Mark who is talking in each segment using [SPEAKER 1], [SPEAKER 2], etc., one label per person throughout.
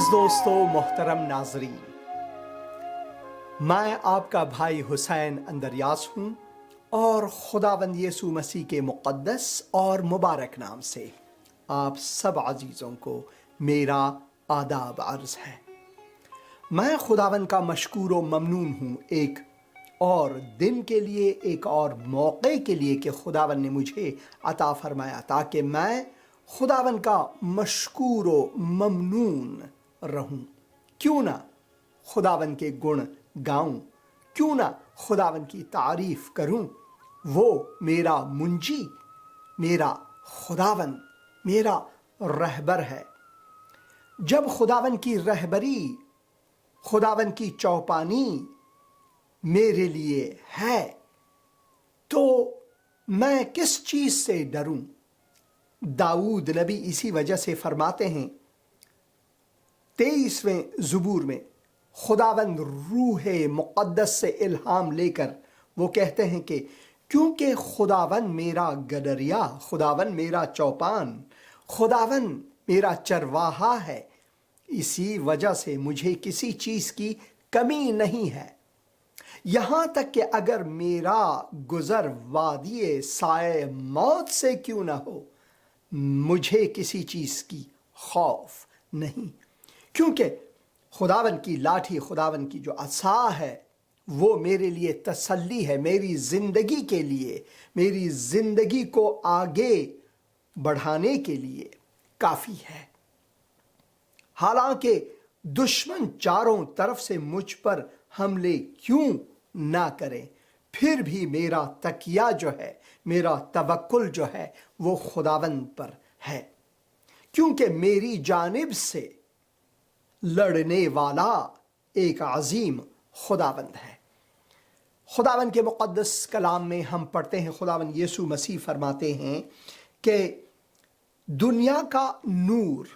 [SPEAKER 1] अजीज दोस्तों, मोहतरम नाजरीन, मैं आपका भाई हुसैन अंदरयास हूँ और खुदावंद यीशु मसीह के मुक़द्दस और मुबारक नाम से आप सब अजीज़ों को मेरा आदाब अर्ज़ है। मैं खुदावंद का मशकूर व ममनून हूँ एक और दिन के लिए, एक और मौके के लिए कि खुदावंद ने मुझे अता फरमाया ताकि मैं खुदावंद का मशकूर व ममनून रहूं। क्यों ना खुदावंद के गुण गाऊं, क्यों ना खुदावंद की तारीफ करूं। वो मेरा मुंजी, मेरा खुदावंद, मेरा रहबर है। जब खुदावंद की रहबरी, खुदावंद की चौपानी मेरे लिए है तो मैं किस चीज से डरूं। दाऊद नबी इसी वजह से फरमाते हैं 23वें ज़बूर में, खुदावंद रूह मुक़द्दस से इल्हाम लेकर वो कहते हैं कि क्योंकि खुदावंद मेरा गडरिया, खुदावंद मेरा चौपान, खुदावंद मेरा चरवाहा है, इसी वजह से मुझे किसी चीज़ की कमी नहीं है। यहाँ तक कि अगर मेरा गुज़र वादिये साए मौत से क्यों ना हो, मुझे किसी चीज़ की खौफ नहीं, क्योंकि खुदावंद की लाठी, खुदावंद की जो असा है वो मेरे लिए तसल्ली है, मेरी ज़िंदगी के लिए, मेरी ज़िंदगी को आगे बढ़ाने के लिए काफ़ी है। हालांकि दुश्मन चारों तरफ से मुझ पर हमले क्यों ना करें, फिर भी मेरा तकिया जो है, मेरा तवक्कुल जो है वो खुदावंद पर है, क्योंकि मेरी जानिब से लड़ने वाला एक अजीम खुदावंद है। खुदावंद के मुक़द्दस कलाम में हम पढ़ते हैं, खुदावंद यीशु मसीह फरमाते हैं कि दुनिया का नूर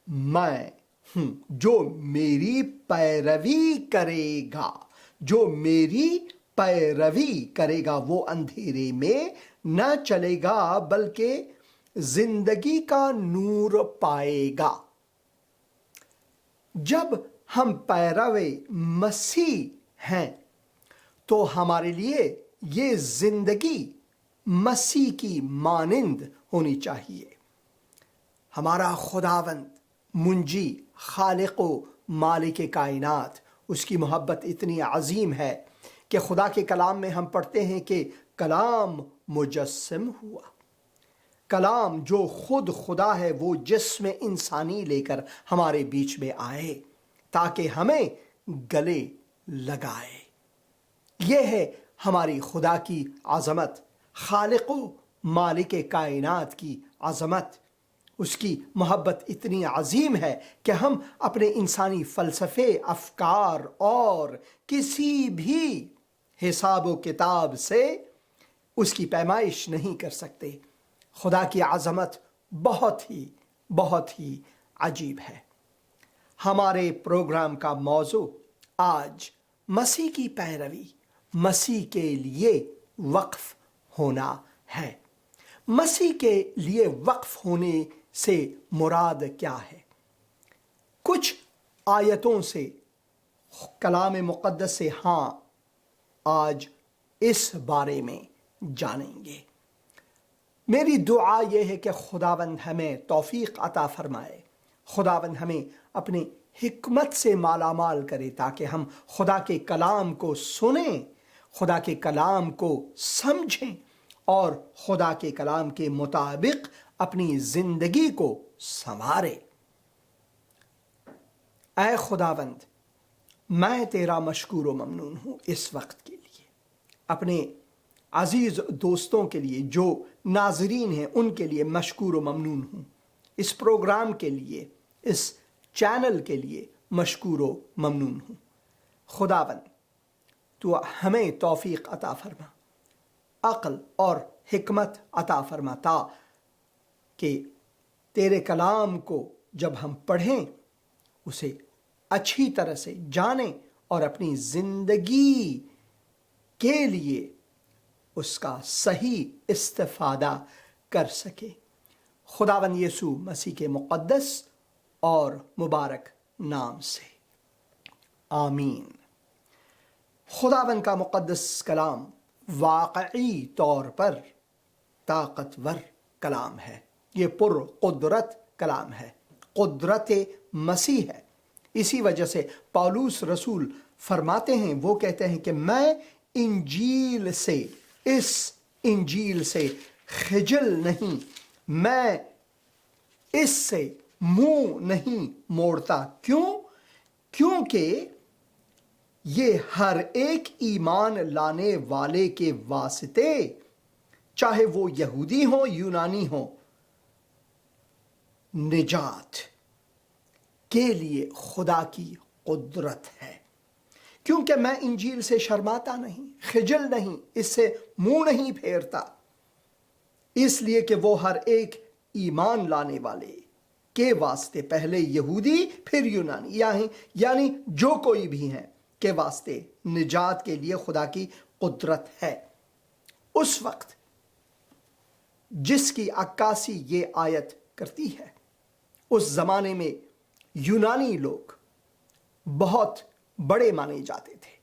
[SPEAKER 1] मैं हूँ, जो मेरी पैरवी करेगा, जो मेरी पैरवी करेगा वो अंधेरे में न चलेगा बल्कि जिंदगी का नूर पाएगा। जब हम पैरवे मसीह हैं तो हमारे लिए ये जिंदगी मसीह की मानिंद होनी चाहिए। हमारा खुदावंद मुंजी, खालिक व मालिक कायनात, उसकी मोहब्बत इतनी अजीम है कि खुदा के कलाम में हम पढ़ते हैं कि कलाम मुजस्सम हुआ। कलाम जो खुद खुदा है वो जिस्म इंसानी लेकर हमारे बीच में आए ताकि हमें गले लगाए। यह है हमारी खुदा की अज़मत, खालिक व मालिक कायनात की अज़मत। उसकी मोहब्बत इतनी अजीम है कि हम अपने इंसानी फ़लसफ़े, अफ़कार और किसी भी हिसाब व किताब से उसकी पैमाइश नहीं कर सकते। खुदा की अज़मत बहुत ही अजीब है। हमारे प्रोग्राम का मौजू आज मसीह की पैरवी, मसीह के लिए वक्फ होना है। मसीह के लिए वक्फ होने से मुराद क्या है? कुछ आयतों से, कलाम मुक़द्दस से आज इस बारे में जानेंगे। मेरी दुआ यह है कि खुदावंद हमें तौफीक अता फरमाए, खुदावंद हमें अपने हिकमत से मालामाल करे ताकि हम खुदा के कलाम को सुनें, खुदा के कलाम को समझें और खुदा के कलाम के मुताबिक अपनी ज़िंदगी को संवारें। ऐ खुदावंद, मैं तेरा मशकूर व ममनून हूँ इस वक्त के लिए, अपने अजीज़ दोस्तों के लिए जो नाज़रीन हैं उनके लिए मशकूर व ममनून हूँ, इस प्रोग्राम के लिए, इस चैनल के लिए मशकूर व ममनून हूँ। खुदावंद, तो हमें तौफीक अता फरमा, अक़ल और हिकमत अता फरमाता कि तेरे कलाम को जब हम पढ़ें उसे अच्छी तरह से जानें और अपनी ज़िंदगी के लिए उसका सही इस्तिफ़ादा कर सके। खुदावंद यीशु मसीह के मुक़द्दस और मुबारक नाम से, आमीन। खुदावंद का मुक़द्दस कलाम वाक़ई तौर पर ताकतवर कलाम है। ये पुरक़ुदरत कलाम है, कुदरत मसीह है। इसी वजह से पौलुस रसूल फरमाते हैं, वो कहते हैं कि मैं इस इंजील से खिजल नहीं, मैं इससे मुंह नहीं मोड़ता। क्यों? क्योंकि ये हर एक ईमान लाने वाले के वास्ते, चाहे वो यहूदी हो यूनानी हो, निजात के लिए खुदा की कुदरत है। क्योंकि मैं इंजील से शर्माता नहीं, खिजल नहीं, इससे मुंह नहीं फेरता, इसलिए कि वो हर एक ईमान लाने वाले के वास्ते, पहले यहूदी फिर यूनानी, यानी जो कोई भी है के वास्ते निजात के लिए खुदा की कुदरत है। उस वक्त जिसकी अक्कासी ये आयत करती है, उस जमाने में यूनानी लोग बहुत बड़े माने जाते थे,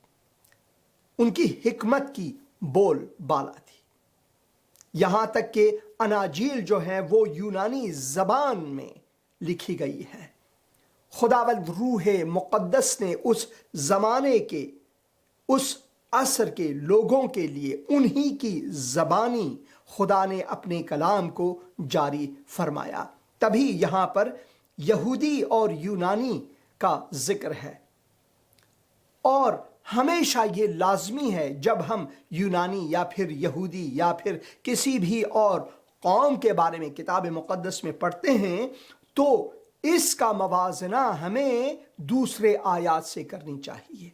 [SPEAKER 1] उनकी हिकमत की बोल बाला थी। यहां तक कि अनाजील जो है वो यूनानी जबान में लिखी गई है। खुदावंद रूह मुक़द्दस ने उस जमाने के, उस असर के लोगों के लिए उन्हीं की जबानी खुदा ने अपने कलाम को जारी फरमाया। तभी यहां पर यहूदी और यूनानी का जिक्र है। और हमेशा ये लाजमी है जब हम यूनानी या फिर यहूदी या फिर किसी भी और कौम के बारे में किताब मुक़द्दस में पढ़ते हैं, तो इसका मवाजना हमें दूसरे आयात से करनी चाहिए।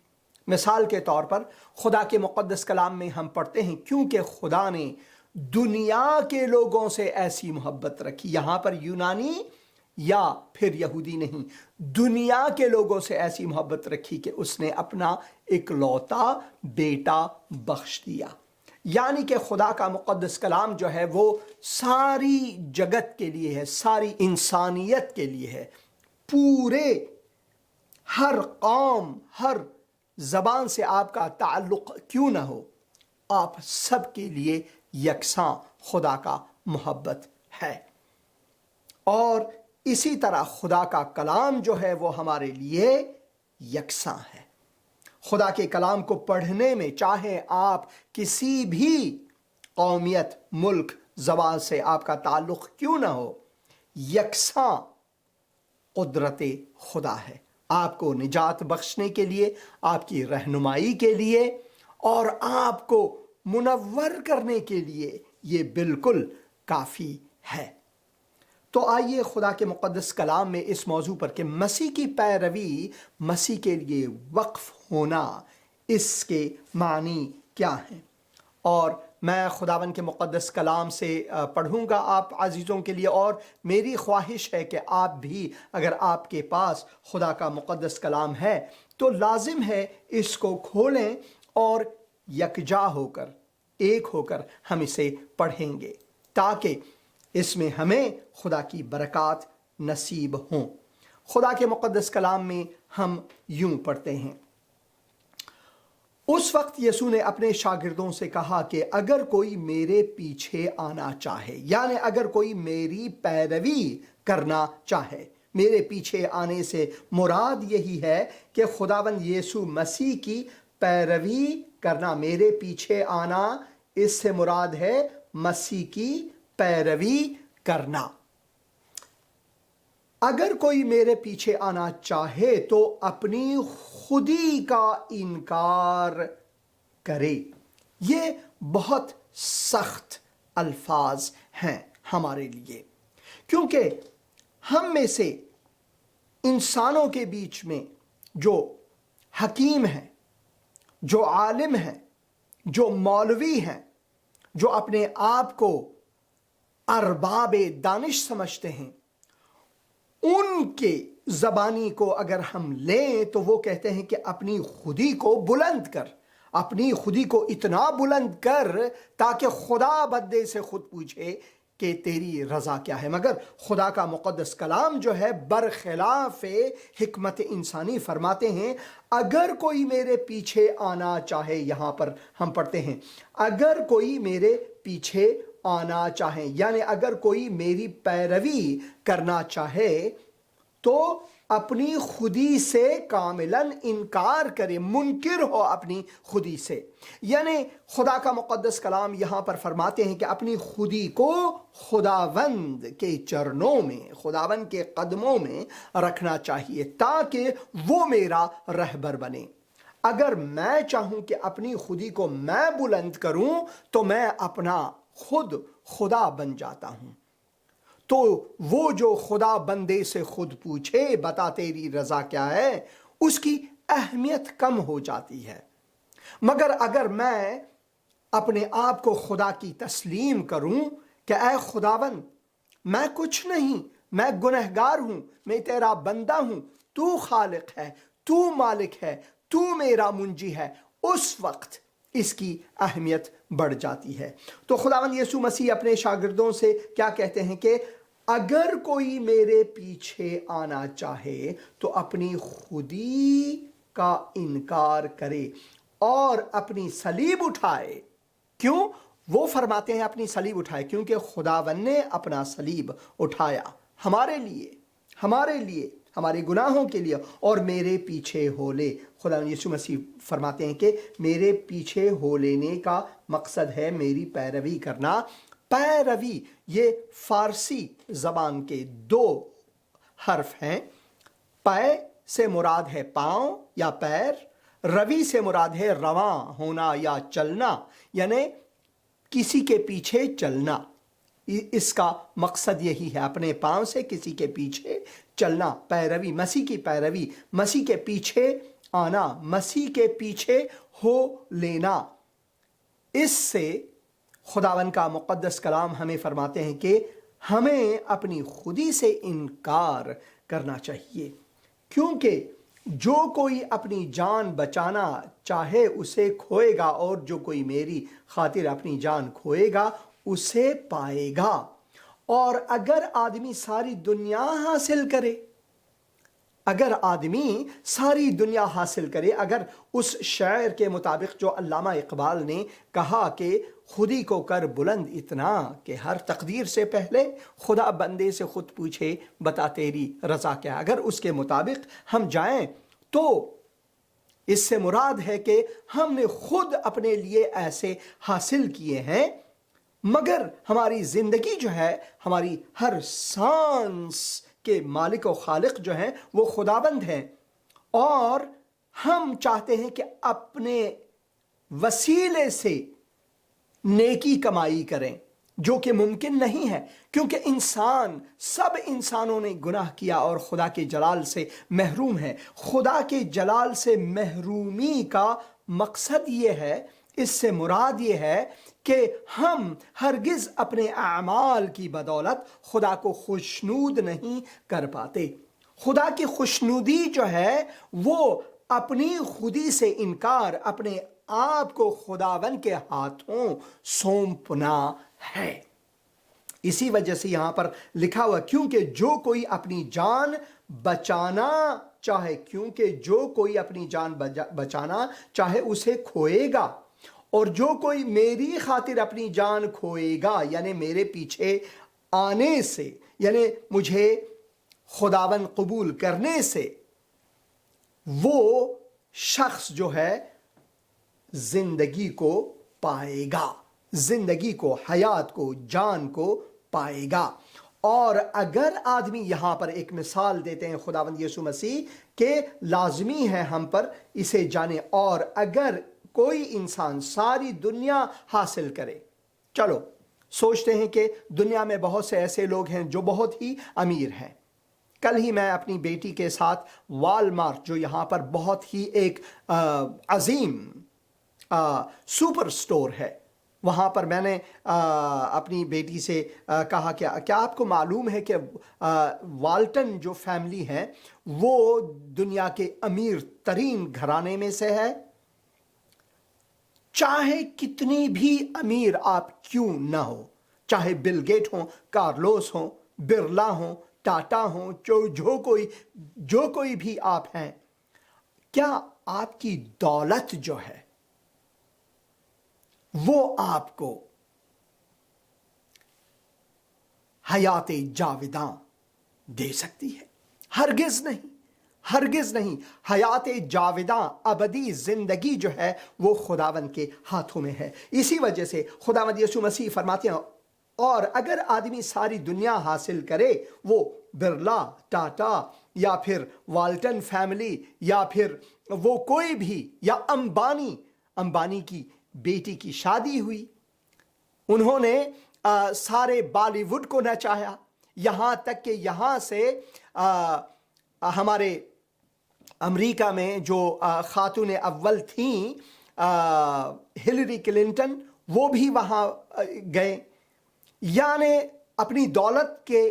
[SPEAKER 1] मिसाल के तौर पर खुदा के मुक़द्दस कलाम में हम पढ़ते हैं, क्योंकि खुदा ने दुनिया के लोगों से ऐसी मोहब्बत रखी। यहां पर यूनानी या फिर यहूदी नहीं, दुनिया के लोगों से ऐसी मोहब्बत रखी कि उसने अपना इकलौता बेटा बख्श दिया। यानी कि खुदा का मुक़द्दस कलाम जो है वो सारी जगत के लिए है, सारी इंसानियत के लिए है। पूरे हर कौम, हर ज़बान से आपका ताल्लुक़ क्यों ना हो, आप सब के लिए यकसां खुदा का मोहब्बत है। और इसी तरह खुदा का कलाम जो है वो हमारे लिए यकसां है। खुदा के कलाम को पढ़ने में, चाहे आप किसी भी कौमियत, मुल्क, ज़बान से आपका ताल्लुक़ क्यों ना हो, यकसां कुदरत खुदा है, आपको निजात बख्शने के लिए, आपकी रहनुमाई के लिए और आपको मुनव्वर करने के लिए ये बिल्कुल काफ़ी है। तो आइए खुदा के मुक़द्दस कलाम में इस मौजू पर कि मसीह की पैरवी, मसीह के लिए वक्फ होना, इसके मानी क्या हैं, और मैं खुदावन के मुक़द्दस कलाम से पढ़ूँगा आप अज़ीज़ों के लिए। और मेरी ख्वाहिश है कि आप भी, अगर आपके पास खुदा का मुक़द्दस कलाम है तो लाजिम है इसको खोलें और यकजा होकर, एक होकर हम इसे पढ़ेंगे, ताकि इसमें हमें खुदा की बरक़ात नसीब हों। खुदा के मुक़द्दस कलाम में हम यूं पढ़ते हैं, उस वक्त यीशु ने अपने शागिर्दों से कहा कि अगर कोई मेरे पीछे आना चाहे, यानी अगर कोई मेरी पैरवी करना चाहे, मेरे पीछे आने से मुराद यही है कि खुदावंद यीशु मसीह की पैरवी करना, मेरे पीछे आना, इससे मुराद है मसीह की पैरवी करना। अगर कोई मेरे पीछे आना चाहे तो अपनी खुदी का इनकार करे। ये बहुत सख्त अल्फाज हैं हमारे लिए, क्योंकि हम में से इंसानों के बीच में जो हकीम हैं, जो आलिम हैं, जो मौलवी हैं, जो अपने आप को अरबाबे दानिश समझते हैं, उनके ज़बानी को अगर हम लें तो वो कहते हैं कि अपनी खुदी को बुलंद कर, अपनी खुदी को इतना बुलंद कर ताकि खुदा बंदे से खुद पूछे کہ تیری رضا کیا ہے۔ مگر خدا کا مقدس کلام جو ہے برخلاف حکمت انسانی فرماتے ہیں اگر کوئی میرے پیچھے آنا چاہے، یہاں پر ہم پڑھتے ہیں اگر کوئی میرے پیچھے آنا چاہے، یعنی اگر کوئی میری پیروی کرنا چاہے تو اپنی خودی سے کاملاً انکار کرے، منکر ہو اپنی خودی سے۔ یعنی خدا کا مقدس کلام یہاں پر فرماتے ہیں کہ اپنی خودی کو خداوند کے چرنوں میں، خداوند کے قدموں میں رکھنا چاہیے تاکہ وہ میرا رہبر بنے۔ اگر میں چاہوں کہ اپنی خودی کو میں بلند کروں تو میں اپنا خود خدا بن جاتا ہوں۔ تو وہ جو خدا بندے سے خود پوچھے بتا تیری رضا کیا ہے، اس کی اہمیت کم ہو جاتی ہے۔ مگر اگر میں اپنے آپ کو خدا کی تسلیم کروں کہ اے خداوند میں کچھ نہیں، میں گنہگار ہوں، میں تیرا بندہ ہوں، تو خالق ہے، تو مالک ہے، تو میرا منجی ہے، اس وقت اس کی اہمیت بڑھ جاتی ہے۔ تو خداوند یسوع مسیح اپنے شاگردوں سے کیا کہتے ہیں کہ اگر کوئی میرے پیچھے آنا چاہے تو اپنی خودی کا انکار کرے اور اپنی صلیب اٹھائے۔ کیوں؟ وہ فرماتے ہیں اپنی صلیب اٹھائے کیونکہ خداوند نے اپنا صلیب اٹھایا ہمارے لیے، ہمارے گناہوں کے لیے، اور میرے پیچھے ہو لے۔ خدا یسوع مسیح فرماتے ہیں کہ میرے پیچھے ہو لینے کا مقصد ہے میری پیروی کرنا۔ پیروی یہ فارسی زبان کے دو حرف ہیں۔ پے سے مراد ہے پاؤں یا پیر، روی سے مراد ہے رواں ہونا یا چلنا، یعنی کسی کے پیچھے چلنا۔ اس کا مقصد یہی ہے، اپنے پاؤں سے کسی کے پیچھے چلنا، پیروی، مسیح کی پیروی، مسیح کے پیچھے آنا، مسیح کے پیچھے ہو لینا۔ اس سے خداوند کا مقدس کلام ہمیں فرماتے ہیں کہ ہمیں اپنی خودی سے انکار کرنا چاہیے، کیونکہ جو کوئی اپنی جان بچانا چاہے اسے کھوئے گا، اور جو کوئی میری خاطر اپنی جان کھوئے گا اسے پائے گا۔ اور اگر آدمی ساری دنیا حاصل کرے، اگر آدمی ساری دنیا حاصل کرے، اگر اس شعر کے مطابق جو علامہ اقبال نے کہا کہ خودی کو کر بلند اتنا کہ ہر تقدیر سے پہلے خدا بندے سے خود پوچھے بتا تیری رضا کیا، اگر اس کے مطابق ہم جائیں تو اس سے مراد ہے کہ ہم نے خود اپنے لیے ایسے حاصل کیے ہیں، مگر ہماری زندگی جو ہے، ہماری ہر سانس کے مالک و خالق جو ہیں وہ خداوند ہیں، اور ہم چاہتے ہیں کہ اپنے وسیلے سے نیکی کمائی کریں، جو کہ ممکن نہیں ہے، کیونکہ سب انسانوں نے گناہ کیا اور خدا کے جلال سے محروم ہے۔ خدا کے جلال سے محرومی کا مقصد یہ ہے، اس سے مراد یہ ہے کہ ہم ہرگز اپنے اعمال کی بدولت خدا کو خوشنود نہیں کر پاتے۔ خدا کی خوشنودی جو ہے وہ اپنی خودی سے انکار، اپنے آپ کو خداوند کے ہاتھوں سونپنا ہے۔ اسی وجہ سے یہاں پر لکھا ہوا کیونکہ جو کوئی اپنی جان بچانا چاہے، کیونکہ جو کوئی اپنی جان بچانا چاہے اسے کھوئے گا، اور جو کوئی میری خاطر اپنی جان کھوئے گا، یعنی میرے پیچھے آنے سے، یعنی مجھے خداوند قبول کرنے سے، وہ شخص جو ہے زندگی کو پائے گا، زندگی کو، حیات کو، جان کو پائے گا۔ اور اگر آدمی یہاں پر ایک مثال دیتے ہیں خداوند یسوع مسیح کہ لازمی ہے ہم پر اسے جانے، اور اگر کوئی انسان ساری دنیا حاصل کرے، چلو سوچتے ہیں کہ دنیا میں بہت سے ایسے لوگ ہیں جو بہت ہی امیر ہیں۔ کل ہی میں اپنی بیٹی کے ساتھ والمارٹ، جو یہاں پر بہت ہی ایک عظیم سپر سٹور ہے، وہاں پر میں نے اپنی بیٹی سے کہا کہ کیا آپ کو معلوم ہے کہ والٹن جو فیملی ہے وہ دنیا کے امیر ترین گھرانے میں سے ہے؟ چاہے کتنی بھی امیر آپ کیوں نہ ہو، چاہے بل گیٹ ہوں، کارلوس ہوں، برلا ہوں، ٹاٹا ہوں، جو کوئی بھی آپ ہیں، کیا آپ کی دولت جو ہے وہ آپ کو حیات جاوداں دے سکتی ہے؟ ہرگز نہیں، ہرگز نہیں۔ حیات جاوداں، ابدی زندگی جو ہے وہ خداوند کے ہاتھوں میں ہے۔ اسی وجہ سے خداوند یسوع مسیح فرماتے ہیں، اور اگر آدمی ساری دنیا حاصل کرے، وہ برلا، ٹاٹا یا پھر والٹن فیملی یا پھر وہ کوئی بھی، یا امبانی کی بیٹی کی شادی ہوئی، انہوں نے سارے بالی ووڈ کو نچایا، یہاں تک کہ یہاں سے ہمارے امریکہ میں جو خاتون اول تھیں ہلری کلنٹن، وہ بھی وہاں گئے۔ یعنی اپنی دولت کے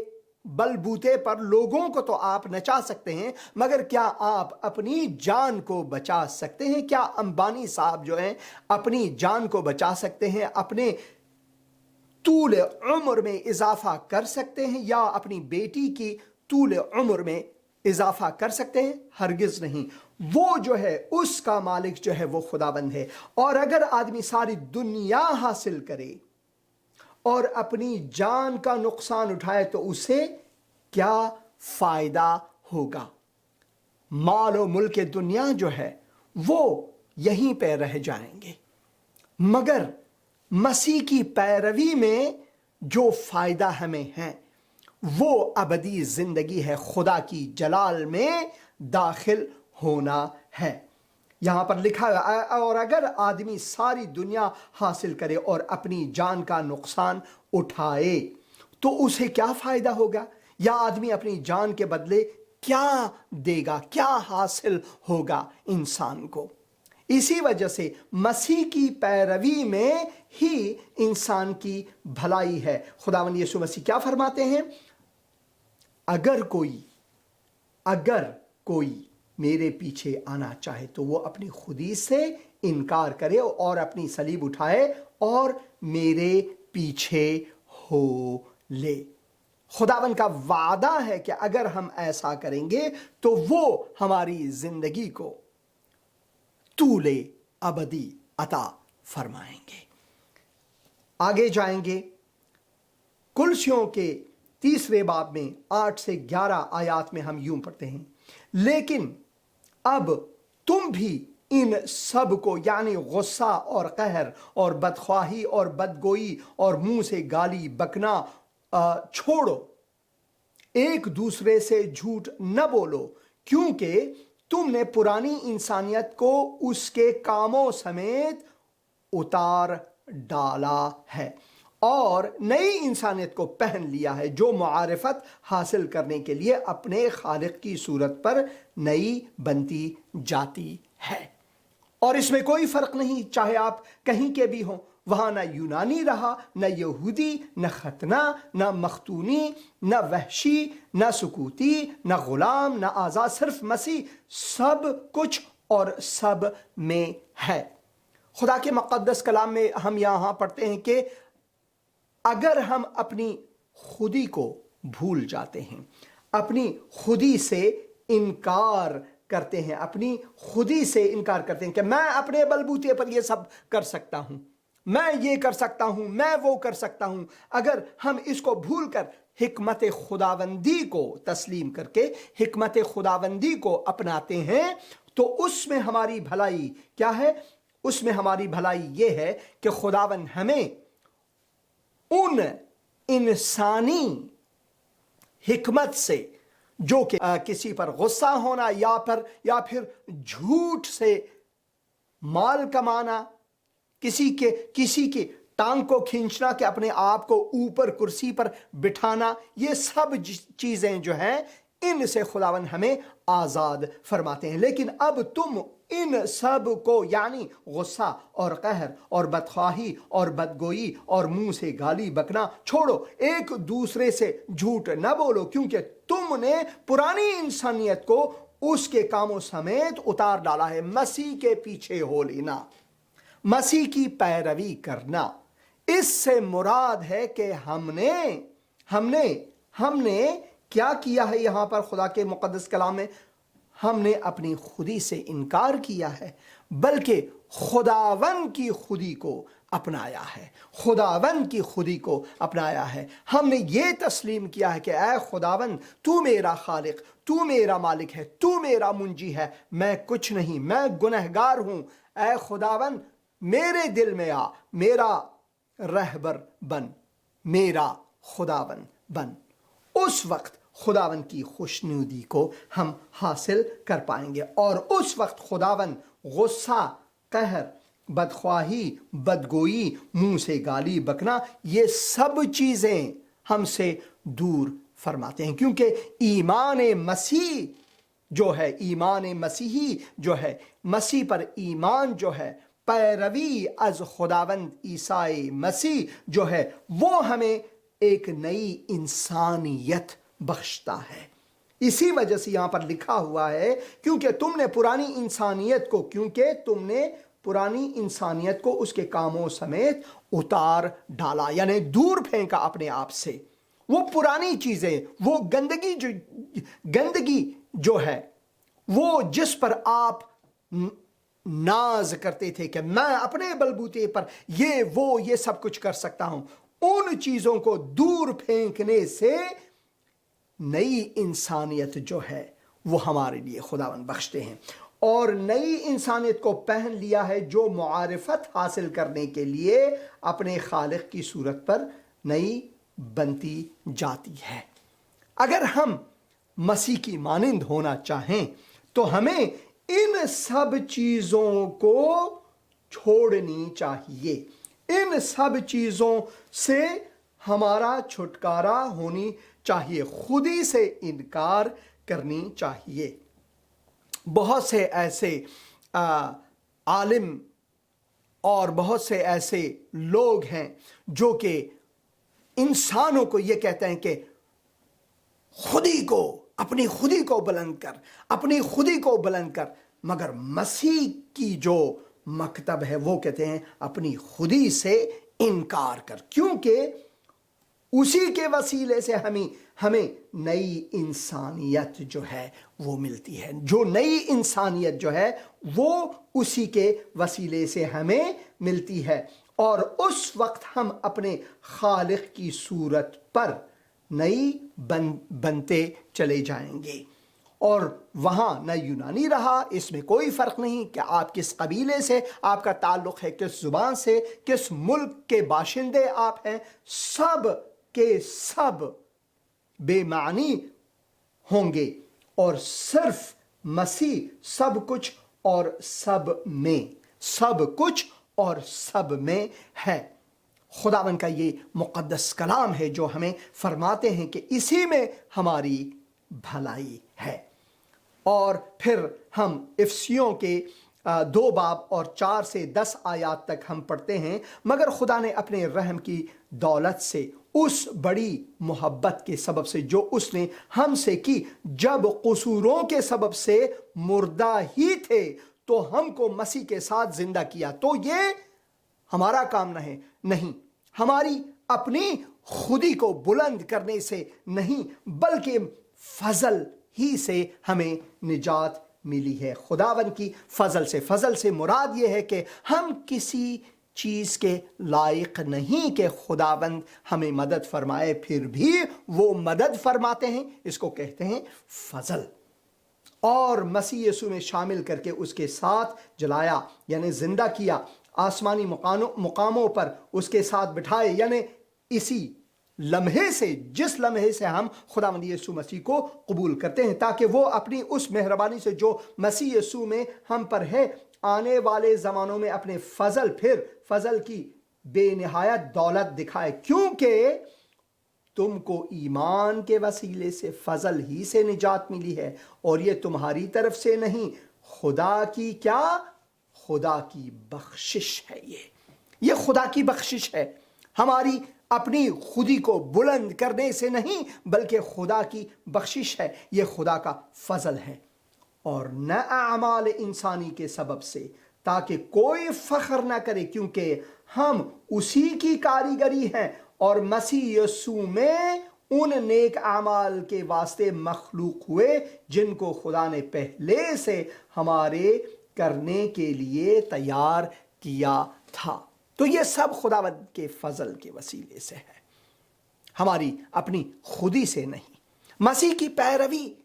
[SPEAKER 1] بل بوتے پر لوگوں کو تو آپ نچا سکتے ہیں، مگر کیا آپ اپنی جان کو بچا سکتے ہیں؟ کیا امبانی صاحب جو ہیں اپنی جان کو بچا سکتے ہیں؟ اپنے طول عمر میں اضافہ کر سکتے ہیں، یا اپنی بیٹی کی طول عمر میں اضافہ کر سکتے ہیں؟ ہرگز نہیں۔ وہ جو ہے، اس کا مالک جو ہے وہ خداوند ہے۔ اور اگر آدمی ساری دنیا حاصل کرے اور اپنی جان کا نقصان اٹھائے تو اسے کیا فائدہ ہوگا؟ مال و ملک دنیا جو ہے وہ یہیں پہ رہ جائیں گے، مگر مسیح کی پیروی میں جو فائدہ ہمیں ہے وہ ابدی زندگی ہے، خدا کی جلال میں داخل ہونا ہے۔ یہاں پر لکھا ہے، اور اگر آدمی ساری دنیا حاصل کرے اور اپنی جان کا نقصان اٹھائے تو اسے کیا فائدہ ہوگا؟ یا آدمی اپنی جان کے بدلے کیا دے گا؟ کیا حاصل ہوگا انسان کو؟ اسی وجہ سے مسیح کی پیروی میں ہی انسان کی بھلائی ہے۔ خداوند یسوع مسیح کیا فرماتے ہیں؟ اگر کوئی میرے پیچھے آنا چاہے تو وہ اپنی خودی سے انکار کرے اور اپنی صلیب اٹھائے اور میرے پیچھے ہو لے۔ خداوند کا وعدہ ہے کہ اگر ہم ایسا کریں گے تو وہ ہماری زندگی کو طول ابدی عطا فرمائیں گے۔ آگے جائیں گے، کلسیوں کے 3 باب میں 8 سے 11 آیات میں ہم یوں پڑھتے ہیں، لیکن اب تم بھی ان سب کو، یعنی غصہ اور قہر اور بدخواہی اور بدگوئی اور منہ سے گالی بکنا چھوڑو، ایک دوسرے سے جھوٹ نہ بولو، کیونکہ تم نے پرانی انسانیت کو اس کے کاموں سمیت اتار ڈالا ہے اور نئی انسانیت کو پہن لیا ہے، جو معرفت حاصل کرنے کے لیے اپنے خالق کی صورت پر نئی بنتی جاتی ہے۔ اور اس میں کوئی فرق نہیں، چاہے آپ کہیں کے بھی ہوں، وہاں نہ یونانی رہا، نہ یہودی، نہ ختنہ، نہ مختونی، نہ وحشی، نہ سکوتی، نہ غلام، نہ آزاد، صرف مسیح سب کچھ اور سب میں ہے۔ خدا کے مقدس کلام میں ہم یہاں پڑھتے ہیں کہ اگر ہم اپنی خودی کو بھول جاتے ہیں، اپنی خودی سے انکار کرتے ہیں، اپنی خودی سے انکار کرتے ہیں کہ میں اپنے بلبوتے پر یہ سب کر سکتا ہوں، میں یہ کر سکتا ہوں، میں وہ کر سکتا ہوں، اگر ہم اس کو بھول کر حکمت خداوندی کو تسلیم کر کے حکمت خداوندی کو اپناتے ہیں تو اس میں ہماری بھلائی کیا ہے؟ اس میں ہماری بھلائی یہ ہے کہ خداوند ہمیں ان انسانی حکمت سے، جو کہ کسی پر غصہ ہونا یا پھر جھوٹ سے مال کمانا، کسی کی ٹانگ کو کھینچنا، کہ اپنے آپ کو اوپر کرسی پر بٹھانا، یہ سب چیزیں جو ہیں ان سے خداوند ہمیں آزاد فرماتے ہیں۔ لیکن اب تم ان سب کو، یعنی غصہ اور قہر اور بدخواہی اور بدگوئی اور منہ سے گالی بکنا چھوڑو، ایک دوسرے سے جھوٹ نہ بولو، کیونکہ تم نے پرانی انسانیت کو اس کے کاموں سمیت اتار ڈالا ہے۔ مسیح کے پیچھے ہو لینا، مسیح کی پیروی کرنا، इससे मुराद है कि हमने क्या किया है यहाँ पर खुदा के मुक़द्दस कलाम में, हमने अपनी खुदी से इनकार किया है, बल्कि खुदावन की खुदी को अपनाया है। खुदावन की खुदी को अपनाया है। हमने ये तस्लीम किया है कि ऐ खुदावन, तू मेरा खालिक, तू मेरा मालिक है, तू मेरा मुंजी है, मैं कुछ नहीं, मैं गुनहगार हूँ। ऐ खुदावन, मेरे दिल में आ, मेरा रहबर बन, मेरा खुदावन बन। उस वक्त खुदावन की खुशनुदी को हम हासिल कर पाएंगे, और उस वक्त खुदावन गुस्सा, कहर, बदख्वाही, बदगोई, मुंह से गाली बकना, ये सब चीज़ें हमसे दूर फरमाते हैं। क्योंकि ईमान मसीह जो है, ईमान मसीही जो है, मसीह पर ईमान जो है, पैरवी अज खुदावंद ईसाई मसीह जो है, वो हमें एक नई इंसानियत बख्शता है। इसी वजह से यहाँ पर लिखा हुआ है, क्योंकि तुमने पुरानी इंसानियत को उसके कामों समेत उतार डाला, यानी दूर फेंका अपने आप से। वो पुरानी चीज़ें, वो गंदगी जो है, वो जिस पर आप नाज करते थे कि मैं अपने बलबूते पर ये सब कुछ कर सकता हूं, उन चीज़ों को दूर फेंकने से नई इंसानियत जो है वो हमारे लिए खुदावन बख्शते हैं। और नई इंसानियत को पहन लिया है, जो मुआरिफत हासिल करने के लिए अपने खालिक की सूरत पर नई बनती जाती है। अगर हम मसीह की मानिंद होना चाहें तो हमें इन सब चीज़ों को छोड़नी चाहिए। इन सब चीज़ों से हमारा छुटकारा होनी चाहिए, खुदी से इनकार करनी चाहिए। बहुत से ऐसे आलिम और बहुत से ऐसे लोग हैं जो कि इंसानों को ये कहते हैं कि अपनी खुदी को बुलंद कर, अपनी खुदी को बुलंद कर, मगर मसीह की जो मकतब है वो कहते हैं अपनी खुदी से इनकार कर, क्योंकि उसी के वसीले से हमें नई इंसानियत जो है वो मिलती है। जो नई इंसानियत जो है वो उसी के वसीले से हमें मिलती है, और उस वक्त हम अपने खालिक की सूरत पर नई बनते चले जाएंगे। और वहाँ न यूनानी रहा, इसमें कोई फ़र्क नहीं कि आप किस कबीले से आपका ताल्लुक़ है, किस ज़ुबान से, किस मुल्क के बाशिंदे आप हैं, सब के सब बेमानी होंगे, और सिर्फ मसीह सब कुछ और सब में है। खुदावन का ये मुक़द्दस कलाम है जो हमें फरमाते हैं कि इसी में हमारी भलाई है। और फिर हम इफ्सियों के 2 बाब और 4 से 10 आयात तक हम पढ़ते हैं, मगर खुदा ने अपने रहम की दौलत से, उस बड़ी मोहब्बत के सबब से जो उसने हमसे की, जब कसूरों के सबब से मुर्दा ही थे तो हमको मसीह के साथ जिंदा किया। तो ये हमारा काम नहीं, हमारी अपनी खुदी को बुलंद करने से नहीं, बल्कि फजल ही से हमें निजात मिली है। खुदावन की फजल से मुराद ये है कि हम किसी चीज़ के लायक नहीं कि खुदावंद हमें मदद फरमाए, फिर भी वो मदद फरमाते हैं, इसको कहते हैं फजल। और मसीह यीशु में शामिल करके उसके साथ जलाया, यानी जिंदा किया, आसमानी मुकामों पर उसके साथ बिठाए, यानी इसी लम्हे से, जिस लम्हे से हम खुदावंद यीशु मसीह को कबूल करते हैं, ताकि वो अपनी उस मेहरबानी से जो मसीह यीशु में हम पर है, आने वाले ज़मानों में अपने फजल की बेनिहायत दौलत दिखाए। क्योंकि तुमको ईमान के वसीले से फजल ही से निजात मिली है, और ये तुम्हारी तरफ से नहीं, खुदा की बख्शिश है। ये खुदा की बख्शिश है, हमारी अपनी खुदी को बुलंद करने से नहीं, बल्कि खुदा की बख्शिश है, ये खुदा का फजल है। और न अमाल इंसानी के सबब से, ताकि कोई फख्र ना करे, क्योंकि हम उसी की कारीगरी हैं और मसीह यीशु में उन नेक आमाल के वास्ते मखलूक हुए जिनको खुदा ने पहले से हमारे करने के लिए तैयार किया था। तो ये सब खुदावंद के फजल के वसीले से है, हमारी अपनी खुदी से नहीं। मसीह की पैरवी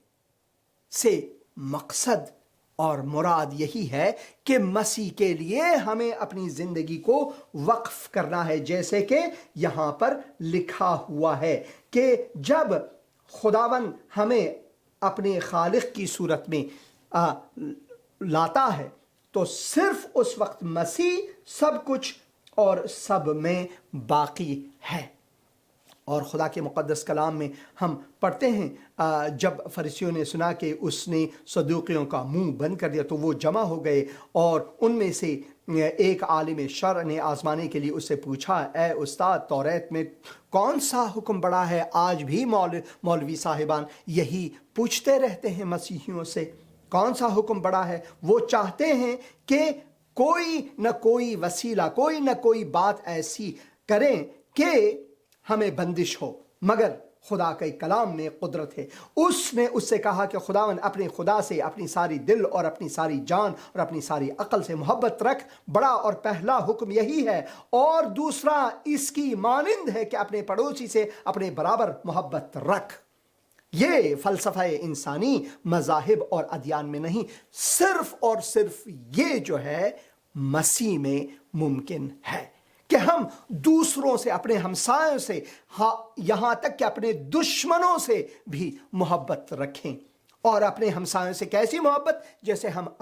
[SPEAKER 1] से मकसद और मुराद यही है कि मसीह के लिए हमें अपनी ज़िंदगी को वक्फ करना है, जैसे कि यहाँ पर लिखा हुआ है कि जब खुदावन हमें अपने खालिक की सूरत में लाता है तो सिर्फ उस वक्त मसीह सब कुछ और सब में बाकी है। और खुदा के मुक़द्दस कलाम में हम पढ़ते हैं जब फरीसियों ने सुना कि उसने सदूकियों का मुंह बंद कर दिया तो वो जमा हो गए और उनमें से एक आलिम शर ने आज़माने के लिए उससे पूछा, ए उस्ताद, तौरात में कौन सा हुक्म बड़ा है? आज भी मौलवी साहिबान यही पूछते रहते हैं मसीहियों से, कौन सा हुक्म बड़ा है। वो चाहते हैं कि कोई न कोई वसीला, कोई न कोई बात ऐसी करें कि हमें बंदिश हो, मगर खुदा के कलाम में कुदरत है। उसने उससे कहा कि खुदावन अपने खुदा से अपनी सारी दिल और अपनी सारी जान और अपनी सारी अकल से मोहब्बत रख। बड़ा और पहला हुक्म यही है, और दूसरा इसकी मानिंद है कि अपने पड़ोसी से अपने बराबर मोहब्बत रख। ये फ़लसफ़ा इंसानी मज़ाहिब और अदियान में नहीं, सिर्फ और सिर्फ ये जो है मसीह में मुमकिन है कि हम दूसरों से, अपने हमसायों से, यहाँ तक कि अपने दुश्मनों से भी मोहब्बत रखें। और अपने हमसायों से कैसी मोहब्बत? जैसे हम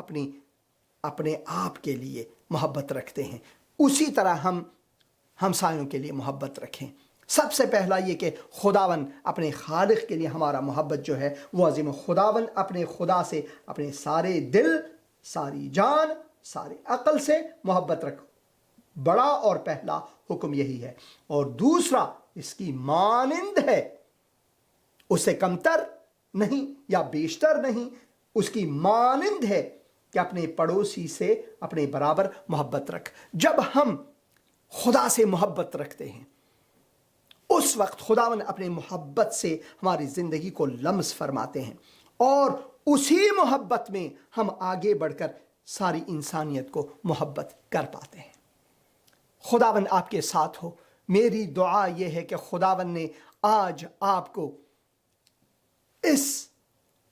[SPEAKER 1] अपने आप के लिए मोहब्बत रखते हैं, उसी तरह हम हमसायों के लिए मोहब्बत रखें। सबसे पहला ये कि खुदावन अपने खालिक के लिए हमारा मोहब्बत जो है वो अजीम। खुदावन अपने खुदा से अपने सारे दिल, सारी जान, सारी अकल से मोहब्बत रखो। बड़ा और पहला हुक्म यही है। और दूसरा इसकी मानिंद है, उससे कमतर नहीं या बेशतर नहीं, उसकी मानिंद है कि अपने पड़ोसी से अपने बराबर मोहब्बत रख। जब हम खुदा से मोहब्बत रखते हैं उस वक्त खुदावन अपने मोहब्बत से हमारी ज़िंदगी को लम्स फरमाते हैं और उसी मोहब्बत में हम आगे बढ़कर सारी इंसानियत को मोहब्बत कर पाते हैं। खुदावन आपके साथ हो। मेरी दुआ यह है कि खुदावन ने आज आपको इस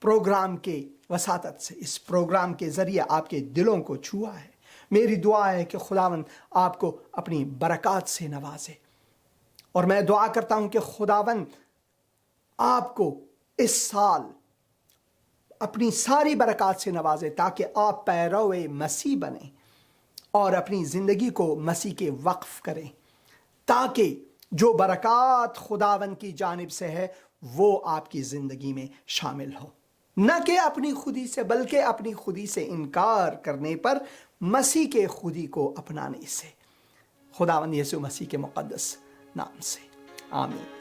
[SPEAKER 1] प्रोग्राम के वसातत से, इस प्रोग्राम के ज़रिए आपके दिलों को छुआ है। मेरी दुआ है कि खुदावन आपको अपनी बरक़ात से नवाजे। और मैं दुआ करता हूँ कि खुदावन आपको इस साल अपनी सारी बरक़ात से नवाजे ताकि आप पैरवे मसीह बने और अपनी ज़िंदगी को मसीह के वक्फ करें, ताकि जो बरक़ात खुदावन की जानिब से है वो आपकी ज़िंदगी में शामिल हो, न कि अपनी खुदी से, बल्कि अपनी खुदी से इनकार करने पर मसीह के खुदी को अपनाने से। खुदावन यीशु मसीह के मुक़द्दस नाम से, आमीन।